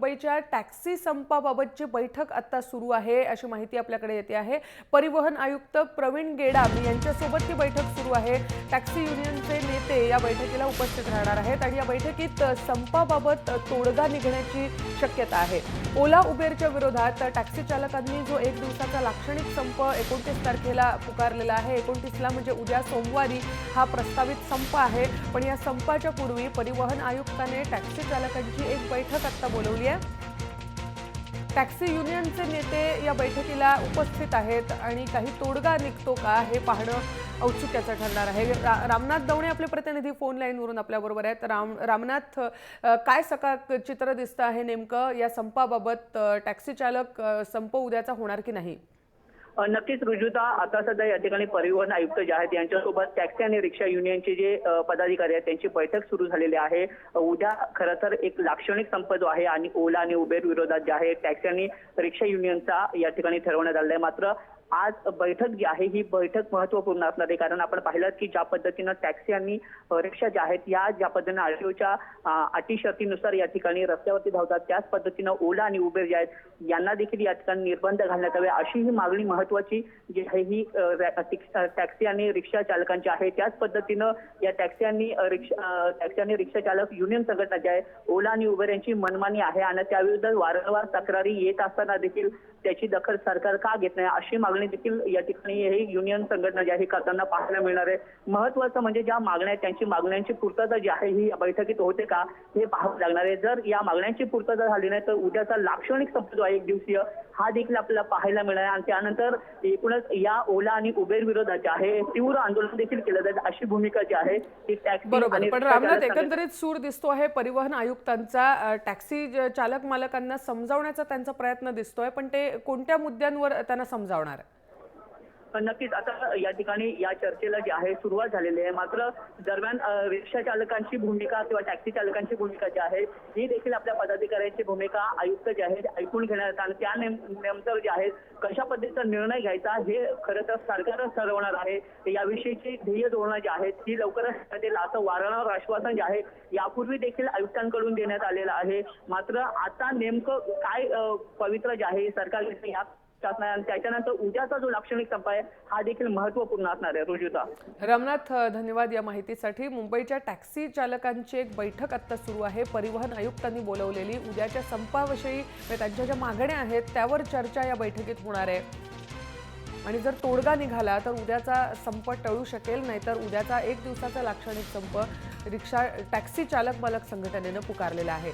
मुंबईच्या टॅक्सी संपाबाबतची बैठक आता सुरू आहे अशी माहिती आपल्याकडे येते आहे। परिवहन आयुक्त प्रवीण गेडाम यांच्यासोबत ती बैठक सुरू आहे। टॅक्सी युनियनचे नेते या बैठकीला उपस्थित राहणार आहेत आणि या बैठकीत संपाबाबत तोडगा निघण्याची शक्यता आहे। ओला उबेरच्या विरोधात टॅक्सी चालकांनी जो एक दिवसाचा लाक्षणिक संप 29 तारखेला पुकारलेला आहे, 29ला म्हणजे उद्या सोमवारी हा प्रस्तावित संप आहे। पण या संपाच्या पूर्वी परिवहन आयुक्ताने टॅक्सी चालकांची एक बैठक आता बोलवली आहे। टॅक्सी युनियनचे नेते या बैठकीला उपस्थित आहेत आणि काही तोडगा निघतो का हे पाहणं औत्सुक्याचं ठरणार आहे। रामनाथ दवणे आपले प्रतिनिधी फोन लाईनवरून आपल्याबरोबर आहेत। रामनाथ, काय सकाळ चित्र दिसतं आहे नेमकं या संपाबाबत? टॅक्सी चालक संप उद्याचा होणार की नाही? नक्कीच रुजुता, आता सध्या या ठिकाणी परिवहन आयुक्त जे आहेत यांच्यासोबत टॅक्सी आणि रिक्षा युनियनचे जे पदाधिकारी आहेत त्यांची बैठक सुरू झालेली आहे। उद्या खरं तर एक लाक्षणिक संप जो आहे आणि ओला आणि उबेर विरोधात जे आहे टॅक्सी आणि रिक्षा युनियनचा या ठिकाणी ठरवण्यात आलेला आहे। मात्र आज बैठक जी आहे ही बैठक महत्त्वपूर्ण असणार आहे, कारण आपण पाहिलं की ज्या पद्धतीनं टॅक्सी आणि रिक्षा ज्या आहेत या ज्या पद्धतीनं आरटीओच्या अटी शर्तीनुसार या ठिकाणी रस्त्यावरती धावतात, त्याच पद्धतीनं ओला आणि उबेर जे आहेत यांना देखील या ठिकाणी निर्बंध घालण्यात यावे अशी ही मागणी महत्त्वाची जी आहे ही टॅक्सी आणि रिक्षा चालकांची आहे। त्याच पद्धतीनं या टॅक्सी आणि रिक्षा चालक युनियन संघटना जी आहे ओला आणि उबेर यांची मनमानी आहे आणि त्याविरुद्ध वारंवार तक्रारी येत असताना देखील त्याची दखल सरकार का घेत नाही अशी मागणी देखील या ठिकाणी हे युनियन संघटना जी आहे करताना पाहायला मिळणार आहे। महत्त्वाचं म्हणजे ज्या मागण्या आहेत त्यांची मागण्यांची पूर्तता जी आहे ही बैठकीत होते का हे पाहावं लागणार आहे। जर या मागण्यांची पूर्तता झाली नाही तर उद्याचा लाक्षणिक संप जो आहे एक दिवसीय हा देखील आपल्याला पाहायला मिळणार आहे आणि त्यानंतर एकूणच या ओला आणि उबेर विरोधात आहे तीव्र आंदोलन देखील केलं जाईल अशी भूमिका जी आहे ती टॅक्सी आणि पण रामनाथ, एकंदरीत सूर दिसतो आहे परिवहन आयुक्तांचा टॅक्सी चालक मालकांना समजावण्याचा त्यांचा प्रयत्न दिसतोय, पण ते कोणत्या मुद्द्यांवर त्यांना समजावणार? नक्कीच आता या ठिकाणी या चर्चेला जी आहे सुरुवात झालेली आहे। मात्र दरम्यान रिक्षा चालकांची भूमिका किंवा टॅक्सी चालकांची भूमिका जी आहे ही देखील आपल्या पदाधिकाऱ्यांची भूमिका आयुक्त जे आहेत ऐकून घेण्यात आणि त्या नंतर जे आहे कशा पद्धतीचा निर्णय घ्यायचा हे खरं तर सरकारच ठरवणार आहे। याविषयीची ध्येय धोरणं जी आहेत ती लवकरच देईल असं वारंवार आश्वासन जे आहे यापूर्वी देखील आयुक्तांकडून देण्यात आलेलं आहे। मात्र आता नेमकं काय पवित्र जे आहे सरकार या आणि त्याच्यानंतर उद्याचा जो लाक्षणिक संप आहे हा देखील महत्त्वपूर्ण असणार आहे। रुजुता, रामनाथ, धन्यवाद या माहितीसाठी। मुंबईच्या टॅक्सी चालकांची एक बैठक आता सुरू आहे परिवहन आयुक्तांनी बोलवलेली। उद्याच्या संपाविषयी त्यांच्या ज्या मागण्या आहेत त्यावर चर्चा या बैठकीत होणार आहे आणि जर तोडगा निघाला तर उद्याचा संप टळू शकेल, नाहीतर उद्याचा एक दिवसाचा लाक्षणिक संप टॅक्सी चालक मालक संघटनेनं पुकारलेला आहे।